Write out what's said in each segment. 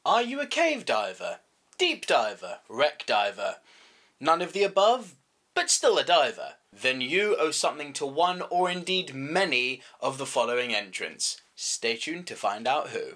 Are you a cave diver, deep diver, wreck diver? None of the above, but still a diver? Then you owe something to one or indeed many of the following entrants. Stay tuned to find out who.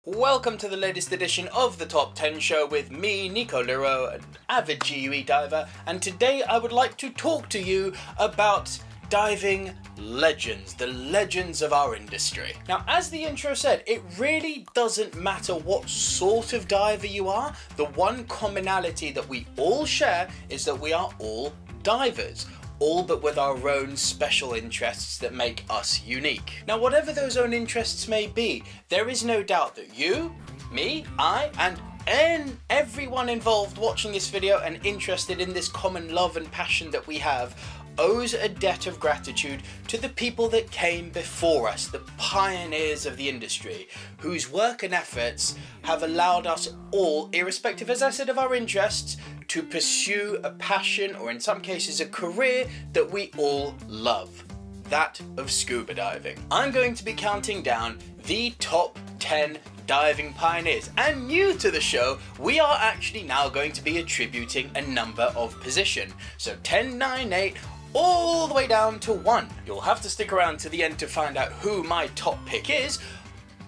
Welcome to the latest edition of the Top 10 show with me, Nico Lurot, an avid GUE diver, and today I would like to talk to you about diving legends, the legends of our industry. Now, as the intro said, it really doesn't matter what sort of diver you are. The one commonality that we all share is that we are all divers, all but with our own special interests that make us unique. Now, whatever those own interests may be, there is no doubt that you, me, I, and everyone involved watching this video and interested in this common love and passion that we have owes a debt of gratitude to the people that came before us, the pioneers of the industry, whose work and efforts have allowed us all, irrespective, as I said, of our interests, to pursue a passion, or in some cases a career, that we all love. That of scuba diving. I'm going to be counting down the top 10 diving pioneers, and new to the show, we are actually now going to be attributing a number of position. So 10, 9, 8, all the way down to 1. You'll have to stick around to the end to find out who my top pick is.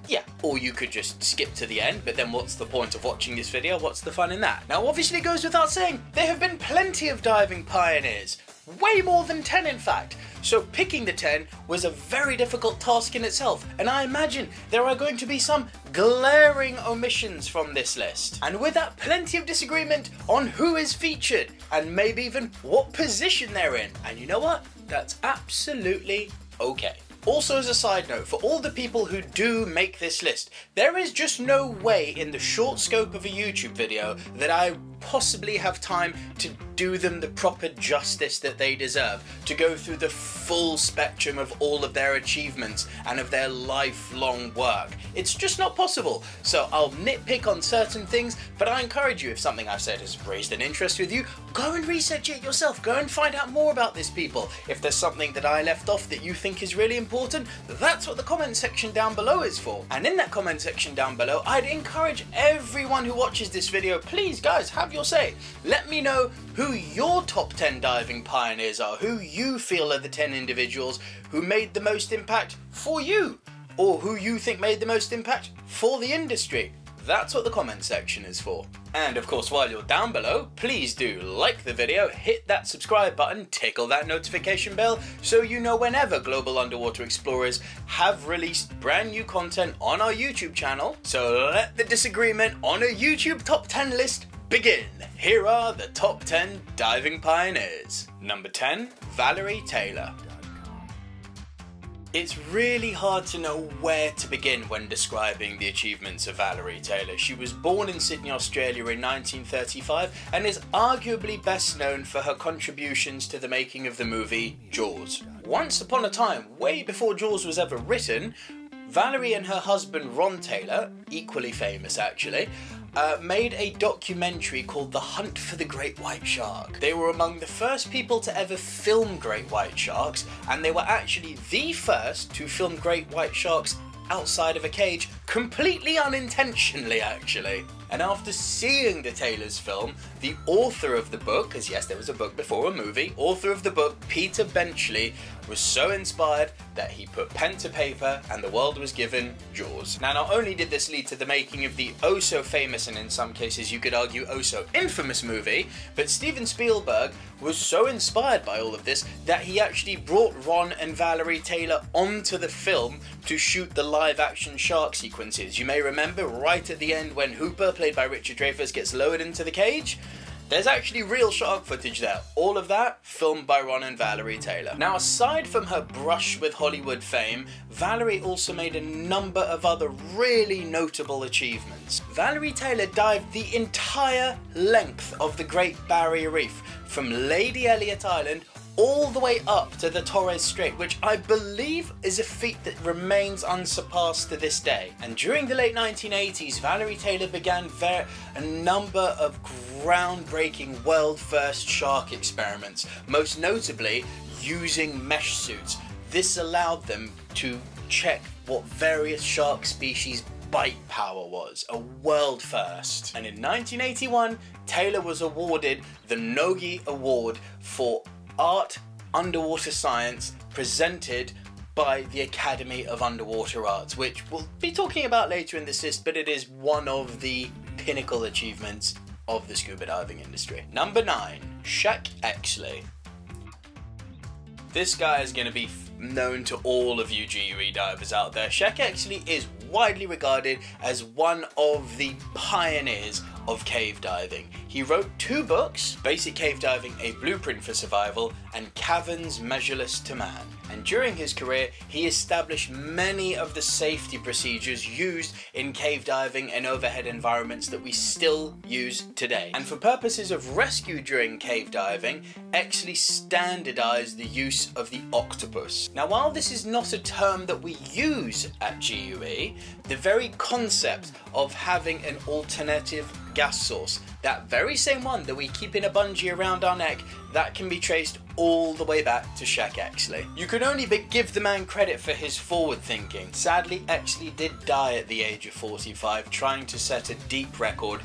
Yeah, or you could just skip to the end, but then what's the point of watching this video? What's the fun in that? Now, obviously it goes without saying, there have been plenty of diving pioneers. Way more than 10 in fact. So picking the 10 was a very difficult task in itself, and I imagine there are going to be some glaring omissions from this list. And with that, plenty of disagreement on who is featured, and maybe even what position they're in. And you know what? That's absolutely okay. Also, as a side note, for all the people who do make this list, there is just no way in the short scope of a YouTube video that I possibly have time to do them the proper justice that they deserve, to go through the full spectrum of all of their achievements and of their lifelong work. It's just not possible. So I'll nitpick on certain things, but I encourage you, if something I've said has raised an interest with you, go and research it yourself. Go and find out more about these people. If there's something that I left off that you think is really important, that's what the comment section down below is for. And in that comment section down below, I'd encourage everyone who watches this video, please guys, have your say. Let me know who your top 10 diving pioneers are, who you feel are the 10 individuals who made the most impact for you, or who you think made the most impact for the industry. That's what the comment section is for. And of course, while you're down below, please do like the video, hit that subscribe button, tickle that notification bell, so you know whenever Global Underwater Explorers have released brand new content on our YouTube channel. So let the disagreement on a YouTube top 10 list begin. Here are the top 10 diving pioneers. Number 10, Valerie Taylor. It's really hard to know where to begin when describing the achievements of Valerie Taylor. She was born in Sydney, Australia in 1935 and is arguably best known for her contributions to the making of the movie Jaws. Once upon a time, way before Jaws was ever written, Valerie and her husband Ron Taylor, equally famous actually, made a documentary called The Hunt for the Great White Shark. They were among the first people to ever film great white sharks, and they were actually the first to film great white sharks outside of a cage, completely unintentionally actually. And after seeing the Taylors film, the author of the book, because yes, there was a book before a movie, author of the book, Peter Benchley, was so inspired that he put pen to paper and the world was given Jaws. Now, not only did this lead to the making of the oh so famous, and in some cases you could argue oh so infamous movie, but Steven Spielberg was so inspired by all of this that he actually brought Ron and Valerie Taylor onto the film to shoot the live action shark sequences. You may remember right at the end when Hooper, played by Richard Dreyfuss, gets lowered into the cage. There's actually real shark footage there. All of that filmed by Ron and Valerie Taylor. Now, aside from her brush with Hollywood fame, Valerie also made a number of other really notable achievements. Valerie Taylor dived the entire length of the Great Barrier Reef, from Lady Elliot Island all the way up to the Torres Strait, which I believe is a feat that remains unsurpassed to this day. And during the late 1980s, Valerie Taylor began a number of groundbreaking world-first shark experiments, most notably using mesh suits. This allowed them to check what various shark species' bite power was, a world first. And in 1981, Taylor was awarded the Nogi Award for Art Underwater Science, presented by the Academy of Underwater Arts, which we'll be talking about later in this list, but it is one of the pinnacle achievements of the scuba diving industry. Number 9, Sheck Exley. This guy is going to be known to all of you GUE divers out there. Sheck Exley is widely regarded as one of the pioneers of cave diving. He wrote 2 books, Basic Cave Diving, A Blueprint for Survival, and Caverns Measureless to Man. And during his career, he established many of the safety procedures used in cave diving and overhead environments that we still use today. And for purposes of rescue during cave diving, Exley standardized the use of the octopus. Now, while this is not a term that we use at GUE, the very concept of having an alternative gas source, that very same one that we keep in a bungee around our neck, that can be traced all the way back to Sheck Exley. You can only but give the man credit for his forward thinking. Sadly, Exley did die at the age of 45 trying to set a deep record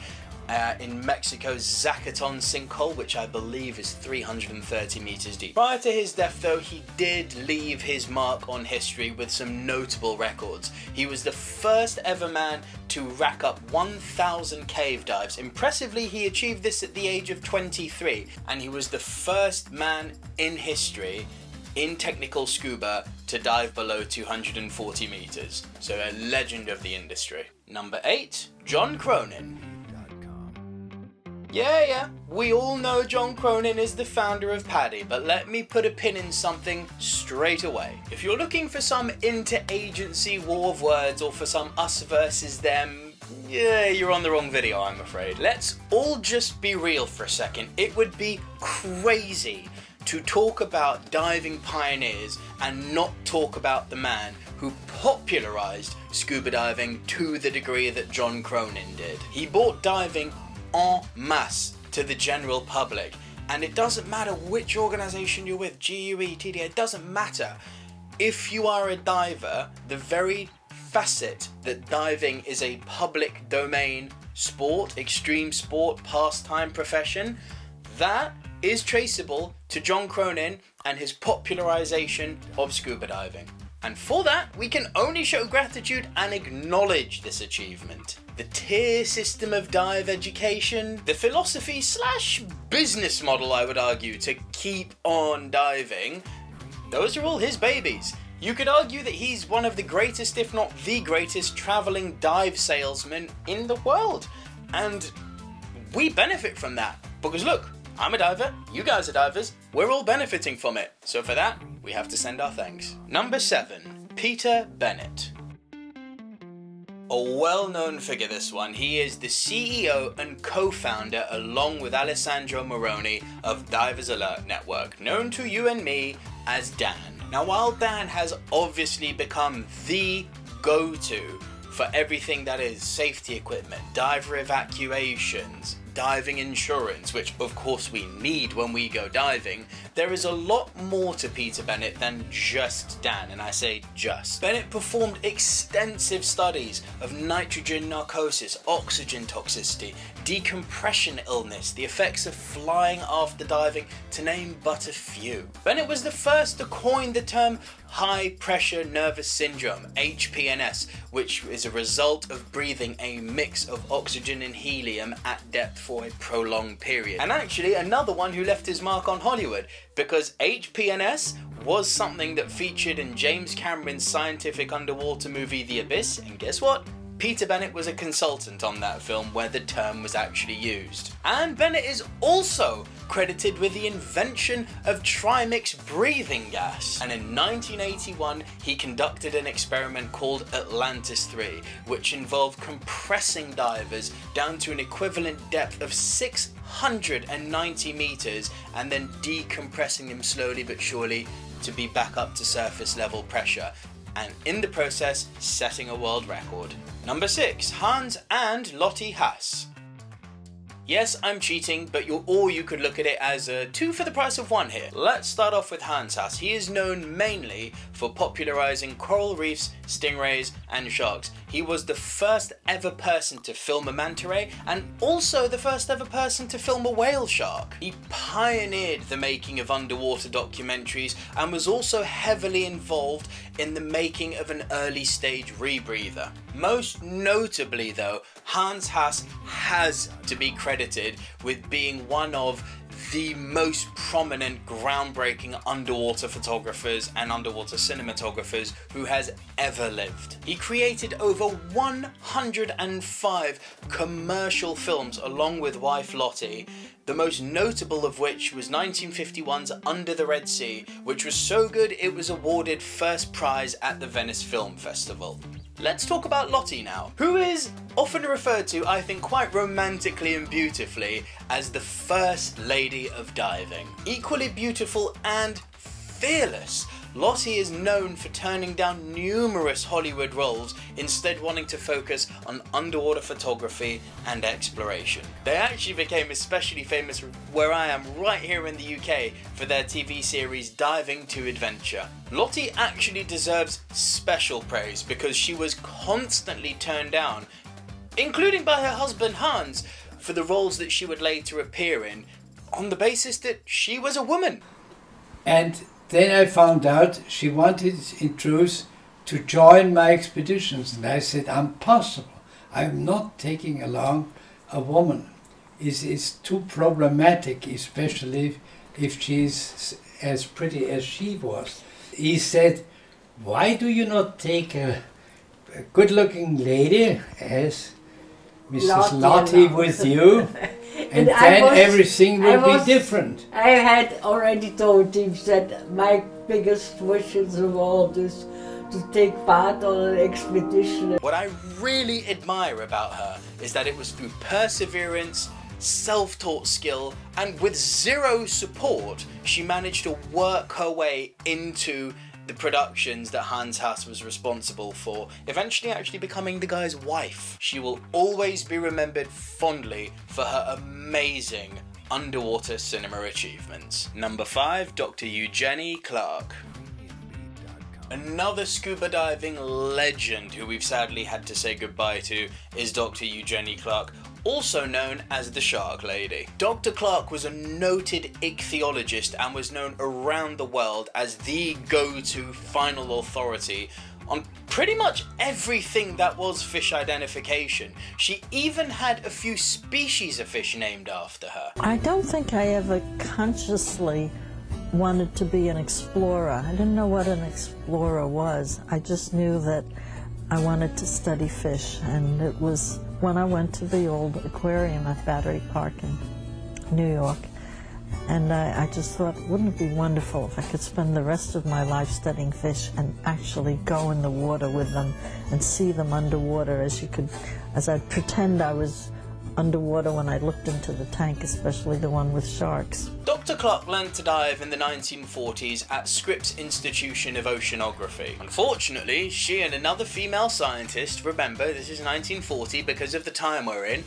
in Mexico's Zacaton sinkhole, which I believe is 330 meters deep. Prior to his death though, he did leave his mark on history with some notable records. He was the first ever man to rack up 1,000 cave dives. Impressively, he achieved this at the age of 23, and he was the first man in history in technical scuba to dive below 240 meters. So a legend of the industry. Number 8, John Cronin. Yeah, we all know John Cronin is the founder of PADI, but let me put a pin in something straight away. If you're looking for some inter-agency war of words or for some us versus them, yeah, you're on the wrong video, I'm afraid. Let's all just be real for a second. It would be crazy to talk about diving pioneers and not talk about the man who popularized scuba diving to the degree that John Cronin did. He brought diving en masse to the general public, and it doesn't matter which organization you're with, GUE, TDA, it doesn't matter. If you are a diver, the very facet that diving is a public domain sport, extreme sport, pastime, profession, that is traceable to John Cronin and his popularization of scuba diving. And for that, we can only show gratitude and acknowledge this achievement. The tier system of dive education, the philosophy slash business model, I would argue, to keep on diving, those are all his babies. You could argue that he's one of the greatest, if not the greatest, traveling dive salesman in the world. And we benefit from that. Because look, I'm a diver, you guys are divers, we're all benefiting from it. So for that, we have to send our thanks. Number 7, Peter Bennett. A well-known figure, this one. He is the CEO and co-founder, along with Alessandro Moroni, of Divers Alert Network, known to you and me as Dan. Now, while Dan has obviously become the go-to for everything that is safety equipment, diver evacuations, diving insurance, which of course we need when we go diving, there is a lot more to Peter Bennett than just Dan, and I say just. Bennett performed extensive studies of nitrogen narcosis, oxygen toxicity, decompression illness, the effects of flying after diving, to name but a few. Bennett was the first to coin the term high pressure nervous syndrome, HPNS, which is a result of breathing a mix of oxygen and helium at depth for a prolonged period. And actually another one who left his mark on Hollywood, because HPNS was something that featured in James Cameron's scientific underwater movie The Abyss, and guess what? Peter Bennett was a consultant on that film where the term was actually used. And Bennett is also credited with the invention of trimix breathing gas. And in 1981, he conducted an experiment called Atlantis 3, which involved compressing divers down to an equivalent depth of 690 meters and then decompressing them slowly but surely to be back up to surface level pressure, and in the process setting a world record. Number 6, Hans and Lotte Haas. Yes, I'm cheating, but you could look at it as a 2 for the price of 1 here. Let's start off with Hans Haas. He is known mainly for popularizing coral reefs, stingrays, and sharks. He was the first ever person to film a manta ray, and also the first ever person to film a whale shark. He pioneered the making of underwater documentaries and was also heavily involved in the making of an early stage rebreather. Most notably though, Hans Haas has to be credited with being one of the most prominent, groundbreaking underwater photographers and underwater cinematographers who has ever lived. He created over 105 commercial films along with wife Lotte, the most notable of which was 1951's Under the Red Sea, which was so good it was awarded first prize at the Venice Film Festival. Let's talk about Lotte now, who is often referred to, I think quite romantically and beautifully, as the First Lady of Diving. Equally beautiful and fearless, Lotte is known for turning down numerous Hollywood roles, instead wanting to focus on underwater photography and exploration. They actually became especially famous where I am, right here in the UK, for their TV series Diving to Adventure. Lotte actually deserves special praise because she was constantly turned down, including by her husband Hans, for the roles that she would later appear in, on the basis that she was a woman. And then I found out she wanted, in truth, to join my expeditions, and I said, impossible. I'm not taking along a woman. It's too problematic, especially if she's as pretty as she was. He said, why do you not take a good-looking lady as Mrs. Lotte with you? And then everything will be different. I had already told him that my biggest wish in the world is to take part on an expedition. What I really admire about her is that it was through perseverance, self-taught skill, and with zero support, she managed to work her way into the productions that Hans Haas was responsible for, eventually actually becoming the guy's wife. She will always be remembered fondly for her amazing underwater cinema achievements. Number 5, Dr. Eugenie Clark. Another scuba diving legend who we've sadly had to say goodbye to is Dr. Eugenie Clark, also known as the Shark Lady. Dr. Clark was a noted ichthyologist and was known around the world as the go-to final authority on pretty much everything that was fish identification. She even had a few species of fish named after her. I don't think I ever consciously wanted to be an explorer. I didn't know what an explorer was. I just knew that I wanted to study fish, and it was when I went to the old aquarium at Battery Park in New York, and I just thought, wouldn't it be wonderful if I could spend the rest of my life studying fish and actually go in the water with them and see them underwater as I'd pretend I was underwater when I looked into the tank, especially the one with sharks. Dr. Clark learned to dive in the 1940s at Scripps Institution of Oceanography. Unfortunately, she and another female scientist, remember this is 1940 because of the time we're in,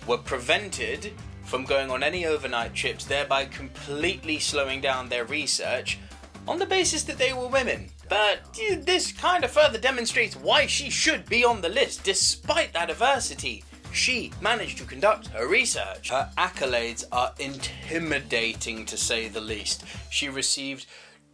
were prevented from going on any overnight trips, thereby completely slowing down their research on the basis that they were women. But this kind of further demonstrates why she should be on the list despite that adversity. She managed to conduct her research. Her accolades are intimidating to say the least. She received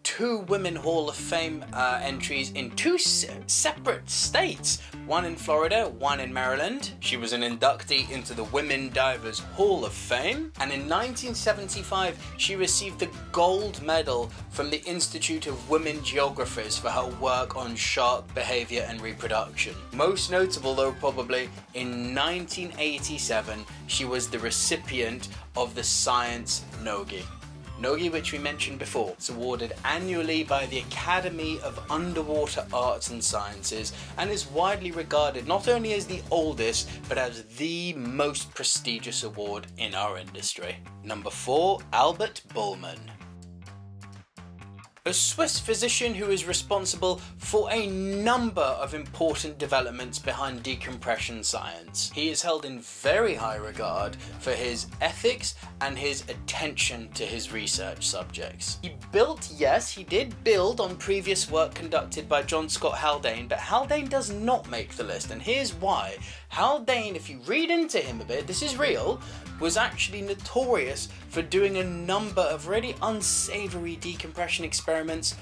2 Women Hall of Fame entries in 2 separate states, one in Florida, one in Maryland. She was an inductee into the Women Divers Hall of Fame, and in 1975 she received the gold medal from the Institute of Women Geographers for her work on shark behavior and reproduction. Most notable though probably, in 1987 she was the recipient of the Science Nogi. Nogi, which we mentioned before. It's awarded annually by the Academy of Underwater Arts and Sciences and is widely regarded not only as the oldest but as the most prestigious award in our industry. Number 4, Albert Buhlmann. a Swiss physician who is responsible for a number of important developments behind decompression science. He is held in very high regard for his ethics and his attention to his research subjects. He built, yes, he did build on previous work conducted by John Scott Haldane, but Haldane does not make the list, and here's why. Haldane, if you read into him a bit, this is real, was actually notorious for doing a number of really unsavory decompression experiments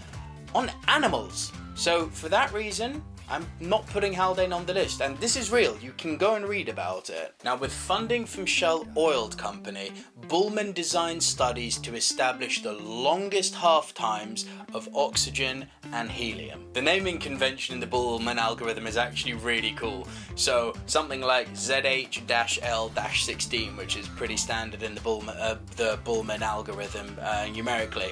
on animals. So for that reason, I'm not putting Haldane on the list, and this is real, you can go and read about it. Now, with funding from Shell Oil Company, Buhlmann designed studies to establish the longest half times of oxygen and helium. The naming convention in the Buhlmann algorithm is actually really cool. So something like ZH-L-16, which is pretty standard in the Buhlmann algorithm numerically.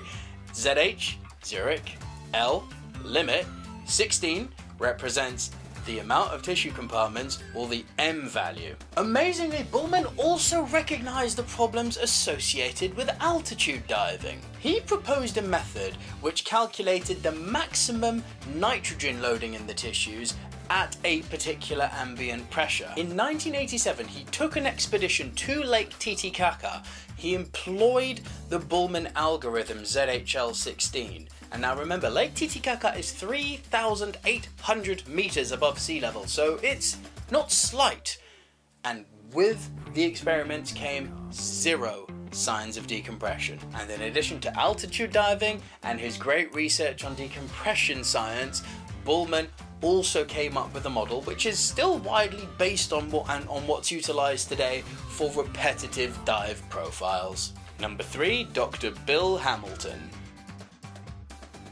ZH, Zurich, L, limit, 16, represents the amount of tissue compartments, or the M value. Amazingly, Buhlmann also recognized the problems associated with altitude diving. He proposed a method which calculated the maximum nitrogen loading in the tissues at a particular ambient pressure. In 1987, he took an expedition to Lake Titicaca. He employed the Buhlmann algorithm ZHL16. And now remember, Lake Titicaca is 3,800 meters above sea level, so it's not slight. And with the experiments came 0 signs of decompression. And in addition to altitude diving and his great research on decompression science, Buhlmann also came up with a model which is still widely based on what's utilized today for repetitive dive profiles. Number 3, Dr. Bill Hamilton.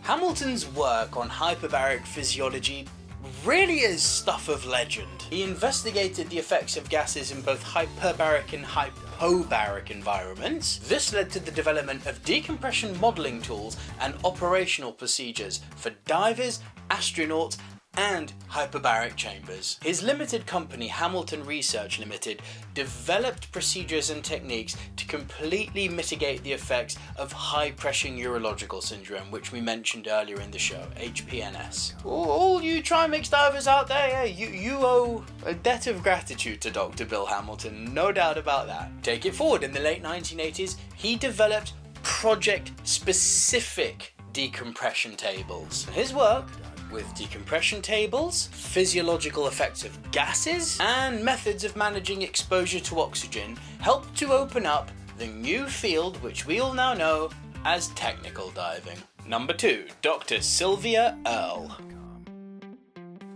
Hamilton's work on hyperbaric physiology really is stuff of legend. He investigated the effects of gases in both hyperbaric and hypobaric environments. This led to the development of decompression modelling tools and operational procedures for divers, astronauts, and hyperbaric chambers. His limited company, Hamilton Research Limited, developed procedures and techniques to completely mitigate the effects of high-pressure neurological syndrome, which we mentioned earlier in the show, HPNS. All you trimix divers out there, yeah, you owe a debt of gratitude to Dr. Bill Hamilton, no doubt about that. Take it forward, in the late 1980s, he developed project-specific decompression tables. His work with decompression tables, physiological effects of gases, and methods of managing exposure to oxygen helped to open up the new field which we all now know as technical diving. Number 2, Dr. Sylvia Earle.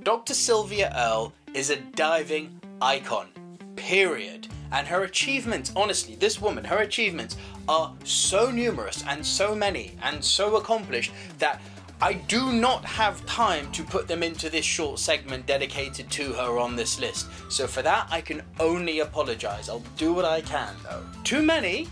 Dr. Sylvia Earle is a diving icon, period. And her achievements, honestly, this woman, her achievements are so numerous and so many and so accomplished that I do not have time to put them into this short segment dedicated to her on this list. So for that, I can only apologise. I'll do what I can though. Too many,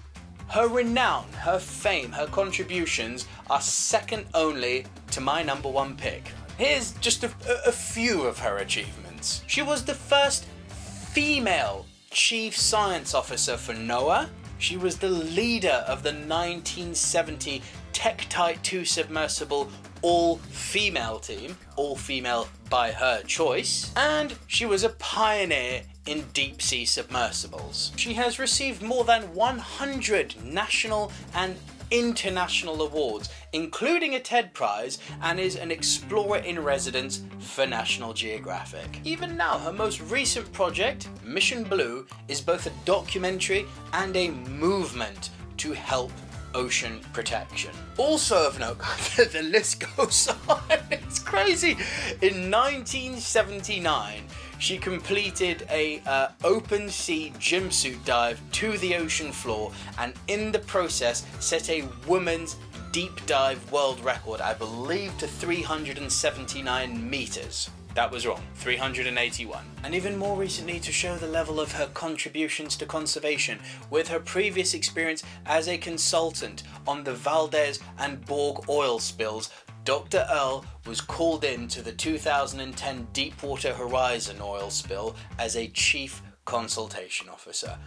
her renown, her fame, her contributions are second only to my number 1 pick. Here's just a few of her achievements. She was the first female Chief Science Officer for NOAA. She was the leader of the 1970 Tektite 2 submersible all-female team, all-female by her choice, and she was a pioneer in deep-sea submersibles. She has received more than 100 national and international awards, including a TED Prize, and is an explorer in residence for National Geographic. Even now, her most recent project, Mission Blue, is both a documentary and a movement to help ocean protection. Also of note, the list goes on, it's crazy. In 1979, she completed a open sea swimsuit dive to the ocean floor, and in the process set a woman's deep dive world record, I believe to 379 meters. That was wrong, 381. And even more recently, to show the level of her contributions to conservation, with her previous experience as a consultant on the Valdez and Borg oil spills, Dr. Earle was called in to the 2010 Deepwater Horizon oil spill as a chief consultation officer.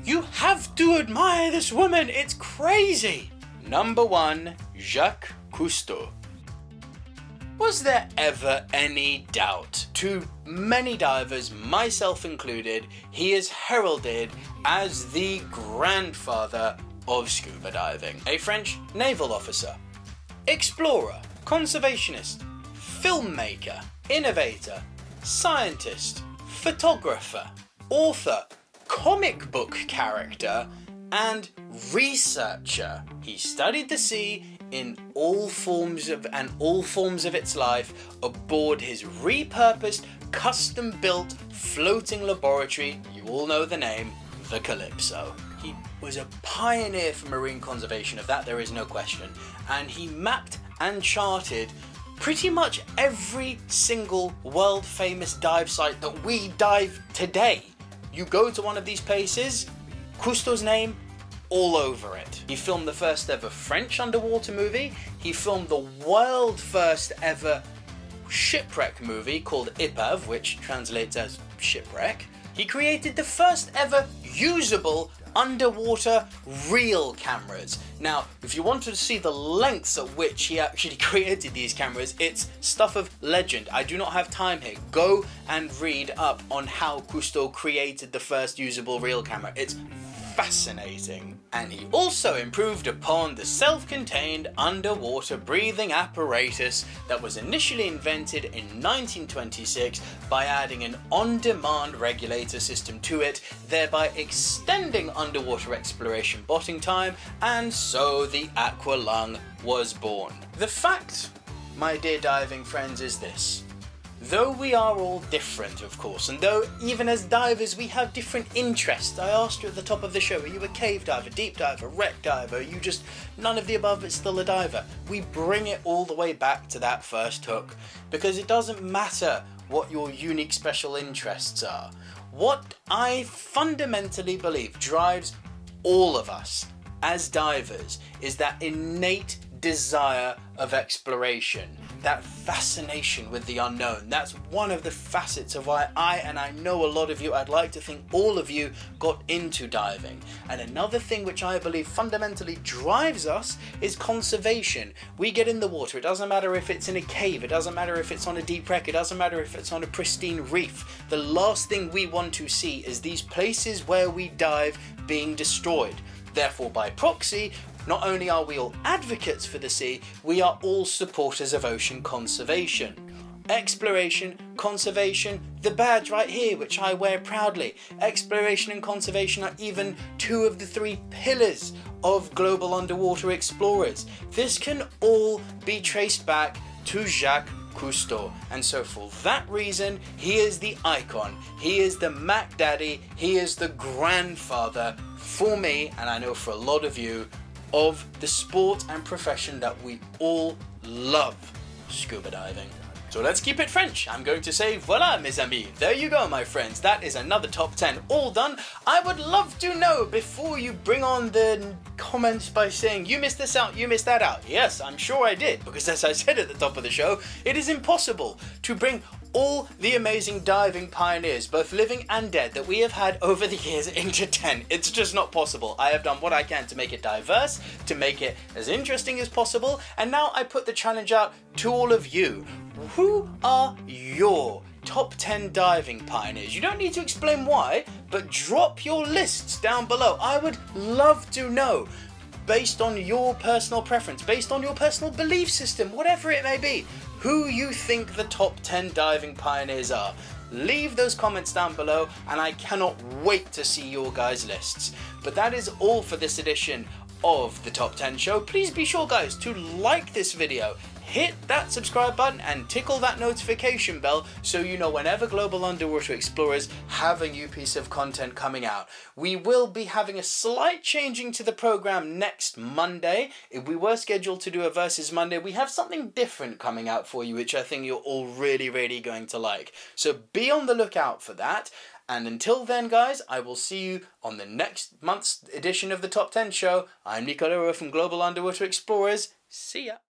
You have to admire this woman, it's crazy! Number 1, Jacques Cousteau. Was there ever any doubt? To many divers, myself included, he is heralded as the grandfather of scuba diving. A French naval officer, explorer, conservationist, filmmaker, innovator, scientist, photographer, author, comic book character, and researcher. He studied the sea in all forms of its life aboard his repurposed, custom-built floating laboratory. You all know the name, the Calypso. He was a pioneer for marine conservation, of that there is no question, and he mapped and charted pretty much every single world-famous dive site that we dive today. You go to one of these places, Cousteau's name all over it. He filmed the first ever French underwater movie. He filmed the world first ever shipwreck movie called Épave, which translates as shipwreck. He created the first ever usable underwater reel cameras. Now, if you wanted to see the lengths at which he actually created these cameras, it's stuff of legend. I do not have time here. Go and read up on how Cousteau created the first usable reel camera. It's fascinating. And he also improved upon the self-contained underwater breathing apparatus that was initially invented in 1926 by adding an on-demand regulator system to it, thereby extending underwater exploration botting time, and so the aqualung was born. The fact, my dear diving friends, is this. Though we are all different, of course, and though even as divers we have different interests. I asked you at the top of the show, are you a cave diver, deep diver, wreck diver, are you just none of the above but still a diver? We bring it all the way back to that first hook, because it doesn't matter what your unique special interests are. What I fundamentally believe drives all of us as divers is that innate desire of exploration, that fascination with the unknown. That's one of the facets of why I know a lot of you, I'd like to think all of you, got into diving. And another thing which I believe fundamentally drives us is conservation. We get in the water, it doesn't matter if it's in a cave, it doesn't matter if it's on a deep wreck, it doesn't matter if it's on a pristine reef. The last thing we want to see is these places where we dive being destroyed. Therefore, by proxy, not only are we all advocates for the sea, we are all supporters of ocean conservation. Exploration, conservation, the badge right here, which I wear proudly. Exploration and conservation are even two of the 3 pillars of global underwater explorers. This can all be traced back to Jacques Cousteau, and so for that reason he is the icon, he is the Mac Daddy, he is the grandfather for me, and I know for a lot of you, of the sport and profession that we all love, scuba diving. So let's keep it French. I'm going to say, voilà mes amis, there you go my friends, that is another top 10 all done. I would love to know, before you bring on the comments by saying you missed this out, you missed that out. Yes, I'm sure I did, because as I said at the top of the show, it is impossible to bring all the amazing diving pioneers, both living and dead, that we have had over the years into 10. It's just not possible. I have done what I can to make it diverse, to make it as interesting as possible, and now I put the challenge out to all of you. Who are your top 10 diving pioneers? You don't need to explain why, but drop your lists down below. I would love to know, based on your personal preference, based on your personal belief system, whatever it may be, who you think the top 10 diving pioneers are. Leave those comments down below, and I cannot wait to see your guys' lists. But that is all for this edition of the Top 10 Show. Please be sure, guys, to like this video, hit that subscribe button and tickle that notification bell so you know whenever Global Underwater Explorers have a new piece of content coming out. We will be having a slight changing to the program next Monday. If we were scheduled to do a Versus Monday, we have something different coming out for you, which I think you're all really going to like. So be on the lookout for that. And until then, guys, I will see you on the next month's edition of the Top 10 Show. I'm Nico Lurot from Global Underwater Explorers. See ya.